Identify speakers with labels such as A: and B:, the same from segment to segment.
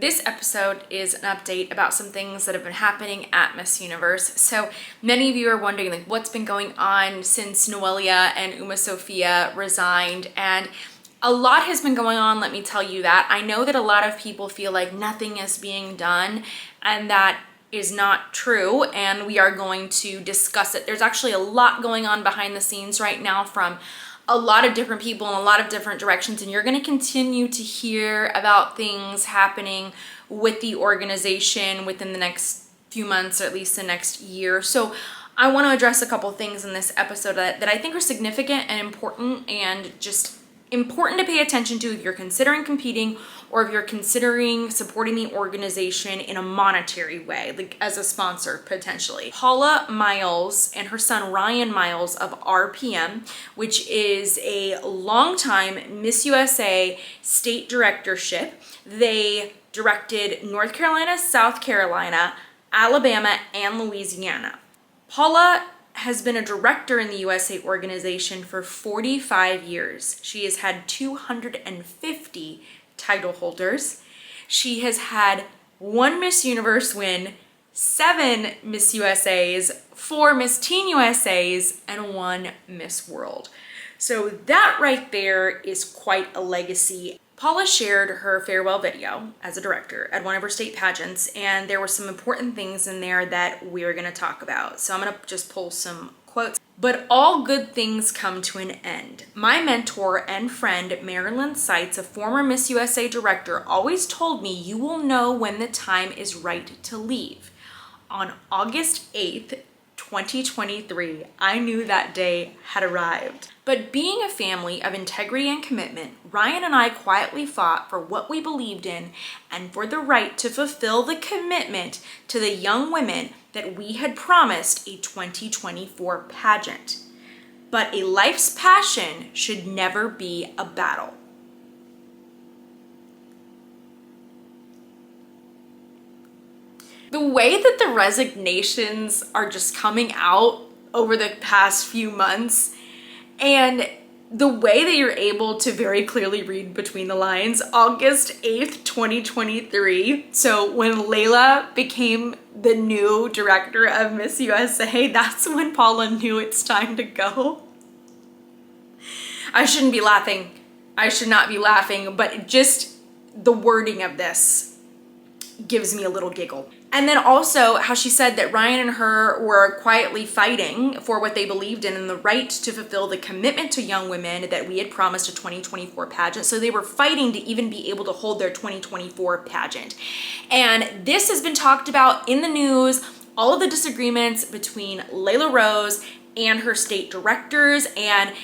A: this episode is an update about some things that have been happening at Miss Universe. So many of you are wondering like what's been going on since Noelia and Uma Sophia resigned, and a lot has been going on, let me tell you that. I know that a lot of people feel like nothing is being done, and that is not true, and we are going to discuss it. There's actually a lot going on behind the scenes right now from a lot of different people in a lot of different directions, and you're going to continue to hear about things happening with the organization within the next few months, or at least the next year. So I want to address a couple things in this episode that I think are significant and important, and just important to pay attention to if you're considering competing or if you're considering supporting the organization in a monetary way, like as a sponsor potentially. Paula Miles and her son Ryan Miles of RPM, which is a longtime Miss USA state directorship. They directed North Carolina, South Carolina, Alabama, and Louisiana. Paula has been a director in the USA organization for 45 years. She has had 250 title holders. She has had 1 Miss Universe win, 7 Miss USAs, 4 Miss Teen USAs, and 1 Miss World. So that right there is quite a legacy. Paula shared her farewell video as a director at one of her state pageants, and there were some important things in there that we're going to talk about. So I'm going to just pull some quotes. But all good things come to an end. My mentor and friend, Marilyn Seitz, a former Miss USA director, always told me you will know when the time is right to leave. On August 8th, 2023, I knew that day had arrived. But being a family of integrity and commitment, Ryan and I quietly fought for what we believed in and for the right to fulfill the commitment to the young women that we had promised a 2024 pageant. But a life's passion should never be a battle. The way that the resignations are just coming out over the past few months, and the way that you're able to very clearly read between the lines, August 8th, 2023. So when Layla became the new director of Miss USA, that's when Paula knew it's time to go. I shouldn't be laughing. I should not be laughing, but just the wording of this gives me a little giggle. And then also how she said that Ryan and her were quietly fighting for what they believed in and the right to fulfill the commitment to young women that we had promised a 2024 pageant. So they were fighting to even be able to hold their 2024 pageant. And this has been talked about in the news, all of the disagreements between Layla Rose and her state directors, and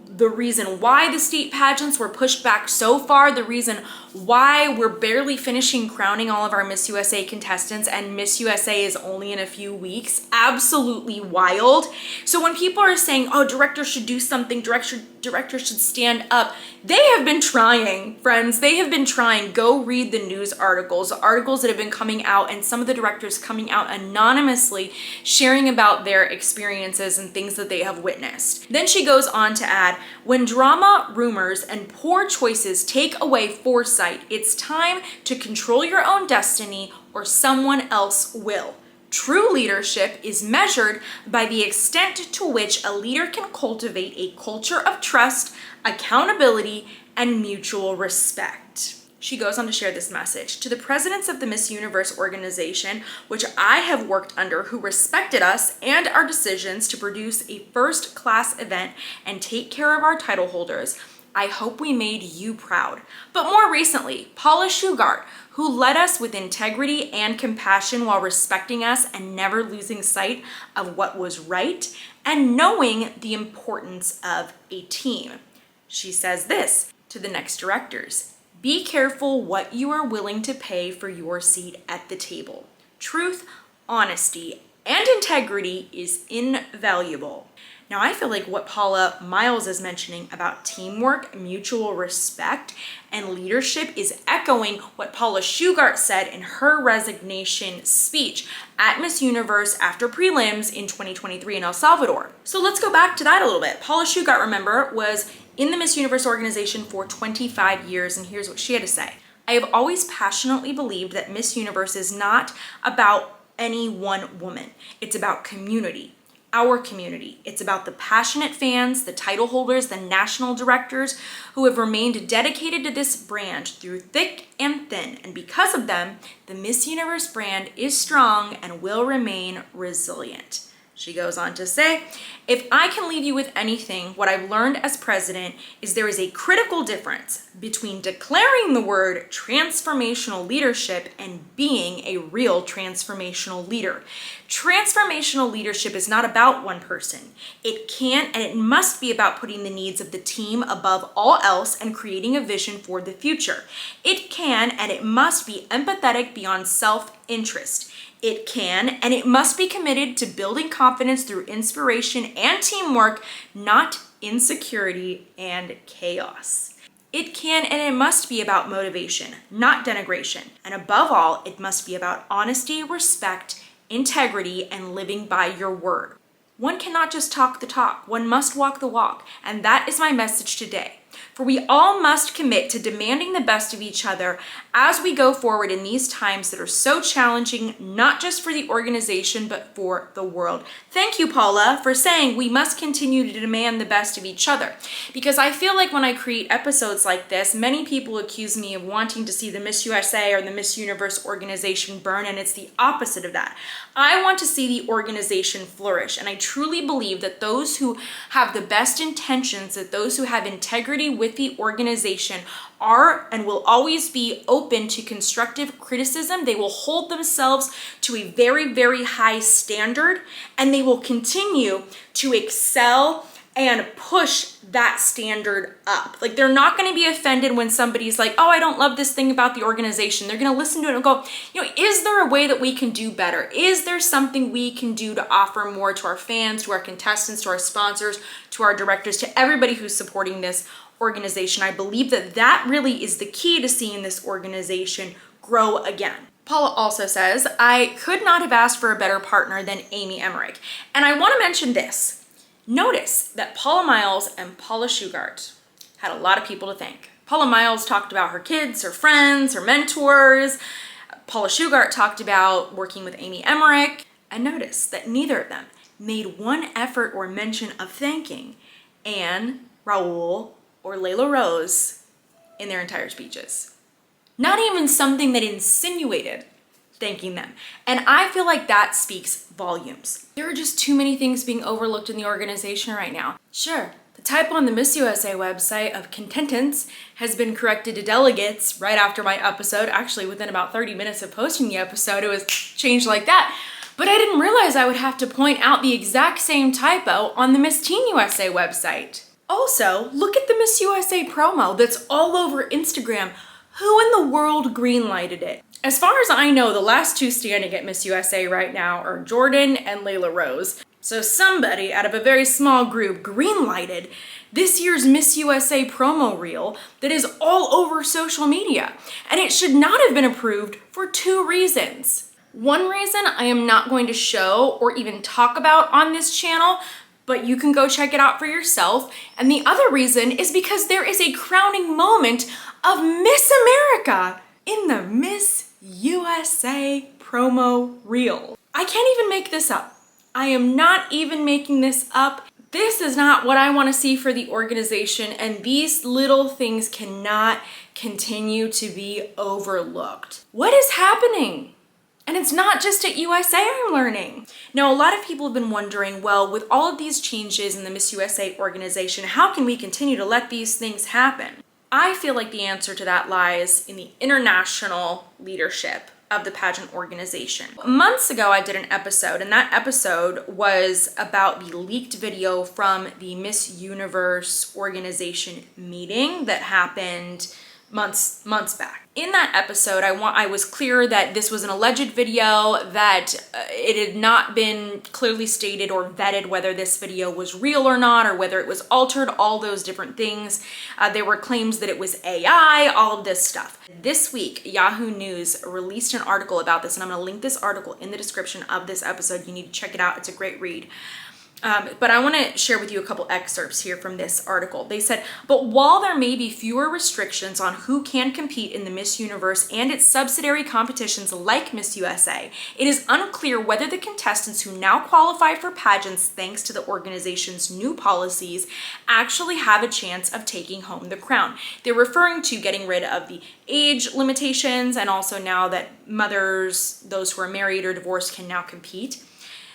A: the reason why the state pageants were pushed back so far, the reason why we're barely finishing crowning all of our Miss USA contestants, and Miss USA is only in a few weeks. Absolutely wild. So when people are saying, oh, directors should do something, directors should stand up, they have been trying, friends. They have been trying. Go read the news articles that have been coming out, and some of the directors coming out anonymously sharing about their experiences and things that they have witnessed. Then she goes on to add, when drama, rumors, and poor choices take away foresight, it's time to control your own destiny or someone else will. True leadership is measured by the extent to which a leader can cultivate a culture of trust, accountability, and mutual respect. She goes on to share this message. To the presidents of the Miss Universe organization, which I have worked under, who respected us and our decisions to produce a first-class event and take care of our title holders, I hope we made you proud. But more recently, Paula Shugar, who led us with integrity and compassion while respecting us and never losing sight of what was right and knowing the importance of a team. She says this to the next directors. Be careful what you are willing to pay for your seat at the table. Truth, honesty, and integrity is invaluable. Now, I feel like what Paula Miles is mentioning about teamwork, mutual respect, and leadership is echoing what Paula Shugar said in her resignation speech at Miss Universe after prelims in 2023 in El Salvador. So let's go back to that a little bit. Paula Shugar, remember, was in the Miss Universe organization for 25 years, and here's what she had to say. I have always passionately believed that Miss Universe is not about any one woman. It's about community. Our community. It's about the passionate fans, the title holders, the national directors who have remained dedicated to this brand through thick and thin. And because of them, the Miss Universe brand is strong and will remain resilient. She goes on to say, if I can leave you with anything, what I've learned as president is there is a critical difference between declaring the word transformational leadership and being a real transformational leader. Transformational leadership is not about one person. It can and it must be about putting the needs of the team above all else and creating a vision for the future. It can and it must be empathetic beyond self-interest. It can and it must be committed to building confidence through inspiration and teamwork, not insecurity and chaos. It can and it must be about motivation, not denigration. And above all, it must be about honesty, respect, integrity, and living by your word. One cannot just talk the talk, one must walk the walk. And that is my message today. For we all must commit to demanding the best of each other as we go forward in these times that are so challenging, not just for the organization, but for the world. Thank you, Paula, for saying we must continue to demand the best of each other. Because I feel like when I create episodes like this, many people accuse me of wanting to see the Miss USA or the Miss Universe organization burn, and it's the opposite of that. I want to see the organization flourish, and I truly believe that those who have the best intentions, that those who have integrity with the organization are and will always be open to constructive criticism. They will hold themselves to a very, very high standard, and they will continue to excel and push that standard up. Like, they're not going to be offended when somebody's like, oh, I don't love this thing about the organization. They're going to listen to it and go, is there a way that we can do better? Is there something we can do to offer more to our fans, to our contestants, to our sponsors, to our directors, to everybody who's supporting this organization? I believe that that really is the key to seeing this organization grow again. Paula also says, I could not have asked for a better partner than Amy Emmerich. And I want to mention this. Notice that Paula Miles and Paula Shugar had a lot of people to thank. Paula Miles talked about her kids, her friends, her mentors. Paula Shugar talked about working with Amy Emmerich. And notice that neither of them made one effort or mention of thanking Anne, Raul, or Layla Rose in their entire speeches. Not even something that insinuated thanking them. And I feel like that speaks volumes. There are just too many things being overlooked in the organization right now. Sure, the typo on the Miss USA website of contestants has been corrected to delegates right after my episode. Actually, within about 30 minutes of posting the episode, it was changed like that. But I didn't realize I would have to point out the exact same typo on the Miss Teen USA website. Also, look at the Miss USA promo that's all over Instagram. Who in the world greenlighted it? As far as I know, the last two standing at Miss USA right now are Jordan and Layla Rose. So somebody out of a very small group greenlighted this year's Miss USA promo reel that is all over social media. And it should not have been approved for two reasons. One reason I am not going to show or even talk about on this channel, but you can go check it out for yourself. And the other reason is because there is a crowning moment of Miss America in the Miss USA promo reel. I can't even make this up. I am not even making this up. This is not what I want to see for the organization, and these little things cannot continue to be overlooked. What is happening? And it's not just at USA, I'm learning. Now, a lot of people have been wondering, well, with all of these changes in the Miss USA organization, how can we continue to let these things happen? I feel like the answer to that lies in the international leadership of the pageant organization. Months ago, I did an episode, and that episode was about the leaked video from the Miss Universe organization meeting that happened months back. In that episode, I was clear that this was an alleged video, that it had not been clearly stated or vetted whether this video was real or not, or whether it was altered, all those different things. There were claims that it was AI, all of this stuff. This week, Yahoo News released an article about this, and I'm gonna link this article in the description of this episode. You need to check it out, it's a great read. But I want to share with you a couple excerpts here from this article. They said, but while there may be fewer restrictions on who can compete in the Miss Universe and its subsidiary competitions like Miss USA, it is unclear whether the contestants who now qualify for pageants thanks to the organization's new policies actually have a chance of taking home the crown. They're referring to getting rid of the age limitations, and also now that mothers, those who are married or divorced, can now compete.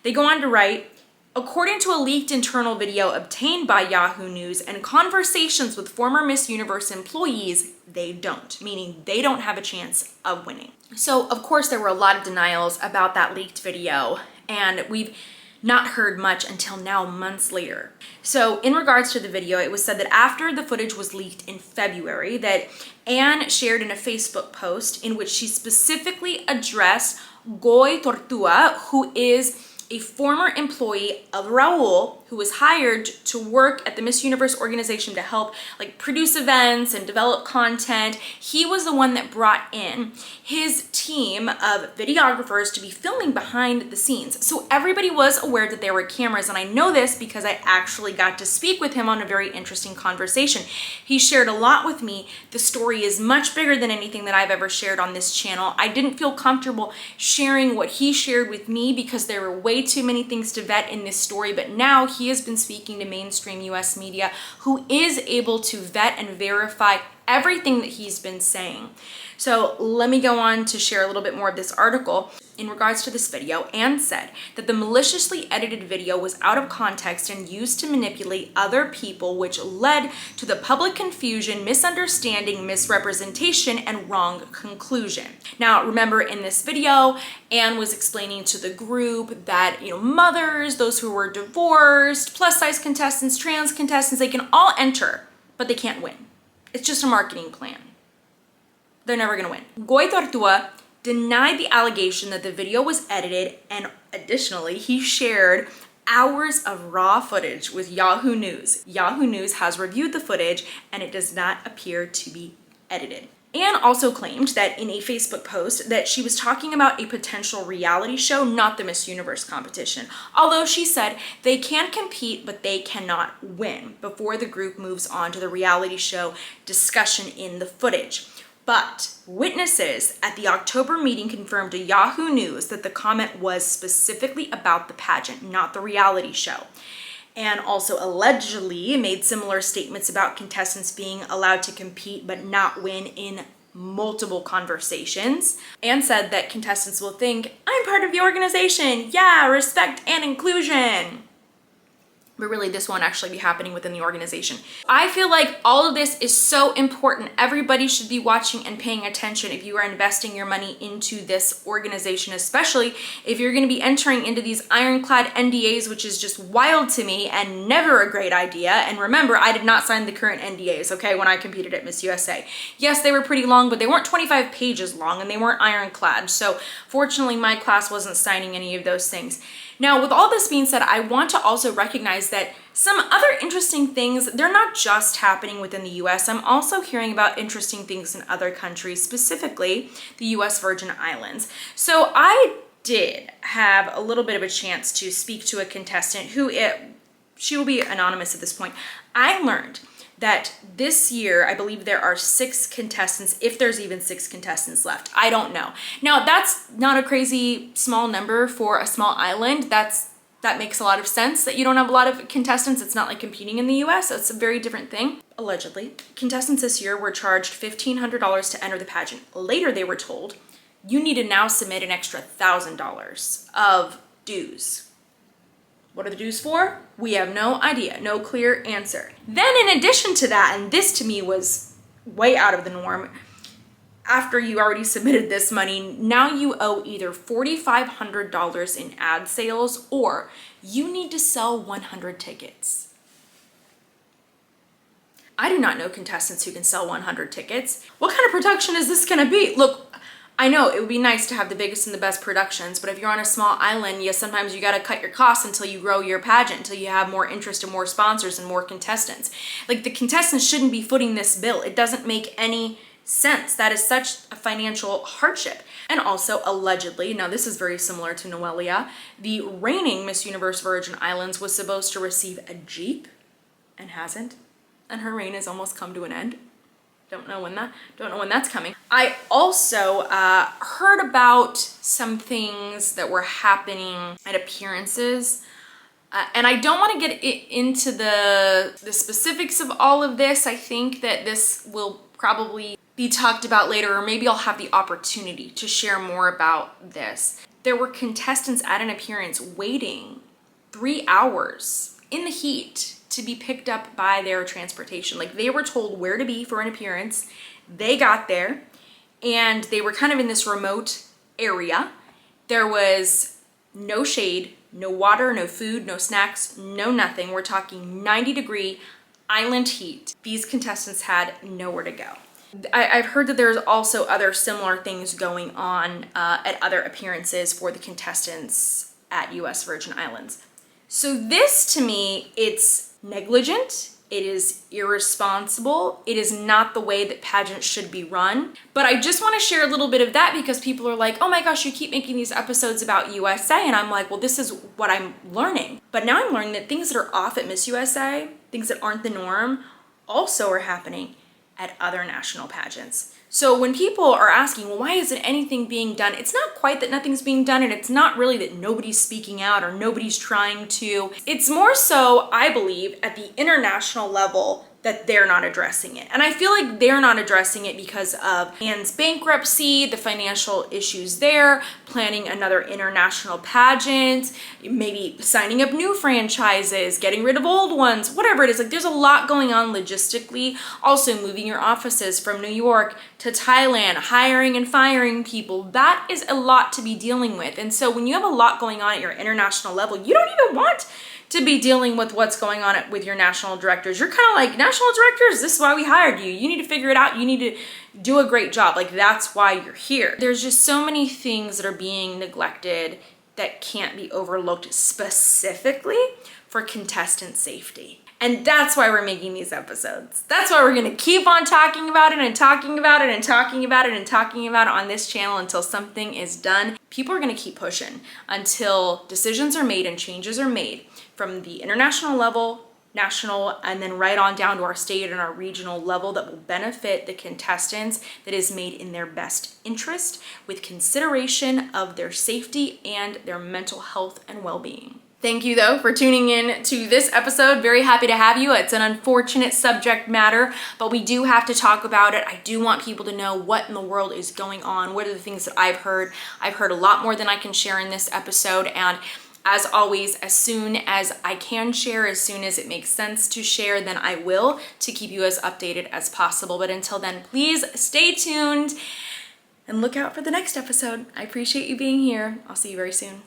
A: They go on to write, according to a leaked internal video obtained by Yahoo News and conversations with former Miss Universe employees, they don't, meaning they don't have a chance of winning. So, of course, there were a lot of denials about that leaked video, and we've not heard much until now, months later. So, in regards to the video, it was said that after the footage was leaked in February, that Anne shared in a Facebook post in which she specifically addressed Goy Tortua, who is a former employee of Raul, who was hired to work at the Miss Universe organization to help produce events and develop content. He was the one that brought in his team of videographers to be filming behind the scenes. So everybody was aware that there were cameras, and I know this because I actually got to speak with him on a very interesting conversation. He shared a lot with me. The story is much bigger than anything that I've ever shared on this channel. I didn't feel comfortable sharing what he shared with me because there were way too many things to vet in this story, but now he has been speaking to mainstream US media who is able to vet and verify everything that he's been saying. So let me go on to share a little bit more of this article. In regards to this video, Anne said that the maliciously edited video was out of context and used to manipulate other people, which led to the public confusion, misunderstanding, misrepresentation, and wrong conclusion. Now, remember in this video, Anne was explaining to the group that, mothers, those who were divorced, plus size contestants, trans contestants, they can all enter, but they can't win. It's just a marketing plan. They're never gonna win. Goy Tortua denied the allegation that the video was edited, and additionally, he shared hours of raw footage with Yahoo News. Yahoo News has reviewed the footage, and it does not appear to be edited. Anne also claimed that in a Facebook post that she was talking about a potential reality show, not the Miss Universe competition. Although she said they can compete, but they cannot win before the group moves on to the reality show discussion in the footage. But witnesses at the October meeting confirmed to Yahoo News that the comment was specifically about the pageant, not the reality show. And also allegedly made similar statements about contestants being allowed to compete but not win in multiple conversations. Anne said that contestants will think, I'm part of the organization, yeah, respect and inclusion. But really, this won't actually be happening within the organization. I feel like all of this is so important. Everybody should be watching and paying attention if you are investing your money into this organization, especially if you're gonna be entering into these ironclad NDAs, which is just wild to me and never a great idea. And remember, I did not sign the current NDAs, okay, when I competed at Miss USA. Yes, they were pretty long, but they weren't 25 pages long and they weren't ironclad. So fortunately, my class wasn't signing any of those things. Now, with all this being said, I want to also recognize that some other interesting things, they're not just happening within the US. I'm also hearing about interesting things in other countries, specifically the US Virgin Islands. So I did have a little bit of a chance to speak to a contestant she will be anonymous at this point. I learned that this year, I believe there are 6 contestants, if there's even 6 contestants left. I don't know. Now, that's not a crazy small number for a small island. That makes a lot of sense that you don't have a lot of contestants. It's not like competing in the US. It's a very different thing. Allegedly, contestants this year were charged $1,500 to enter the pageant. Later, they were told, you need to now submit an extra $1,000 of dues. What are the dues for? We have no idea, no clear answer. Then in addition to that, and this to me was way out of the norm, after you already submitted this money, now you owe either $4,500 in ad sales or you need to sell 100 tickets. I do not know contestants who can sell 100 tickets. What kind of production is this gonna be? Look, I know it would be nice to have the biggest and the best productions, but if you're on a small island, sometimes you gotta cut your costs until you grow your pageant, until you have more interest and more sponsors and more contestants. Like, the contestants shouldn't be footing this bill. It doesn't make any sense. That is such a financial hardship. And also, allegedly, now this is very similar to Noelia, the reigning Miss Universe Virgin Islands was supposed to receive a Jeep and hasn't. And her reign has almost come to an end. Don't know when that's coming. I also heard about some things that were happening at appearances. And I don't want to get into the specifics of all of this. I think that this will probably be talked about later, or maybe I'll have the opportunity to share more about this. There were contestants at an appearance waiting 3 hours in the heat to be picked up by their transportation. Like, they were told where to be for an appearance. They got there and they were kind of in this remote area. There was no shade, no water, no food, no snacks, no nothing. We're talking 90-degree island heat. These contestants had nowhere to go. I've heard that there's also other similar things going on at other appearances for the contestants at US Virgin Islands. So this, to me, it's negligent. It is irresponsible. It is not the way that pageants should be run. But I just want to share a little bit of that because people are like, oh my gosh, you keep making these episodes about USA. And I'm like, well, this is what I'm learning. But now I'm learning that things that are off at Miss USA, things that aren't the norm, also are happening at other national pageants. So when people are asking, well, why isn't anything being done? It's not quite that nothing's being done, and it's not really that nobody's speaking out or nobody's trying to. It's more so, I believe, at the international level that they're not addressing it. And I feel like they're not addressing it because of Anne's bankruptcy, the financial issues there, planning another international pageant, maybe signing up new franchises, getting rid of old ones, whatever it is. Like, there's a lot going on logistically. Also, moving your offices from New York to Thailand, hiring and firing people. That is a lot to be dealing with. And so when you have a lot going on at your international level, you don't even want to be dealing with what's going on with your national directors. You're kind of like, national directors, this is why we hired you. You need to figure it out. You need to do a great job. Like, that's why you're here. There's just so many things that are being neglected that can't be overlooked specifically for contestant safety. And that's why we're making these episodes. That's why we're gonna keep on talking about it and talking about it and talking about it and talking about it on this channel until something is done. People are gonna keep pushing until decisions are made and changes are made from the international level, national, and then right on down to our state and our regional level that will benefit the contestants, that is made in their best interest with consideration of their safety and their mental health and well-being. Thank you, though, for tuning in to this episode. Very happy to have you. It's an unfortunate subject matter, but we do have to talk about it. I do want people to know what in the world is going on. What are the things that I've heard? I've heard a lot more than I can share in this episode, and as always, as soon as I can share, as soon as it makes sense to share, then I will, to keep you as updated as possible. But until then, please stay tuned and look out for the next episode. I appreciate you being here. I'll see you very soon.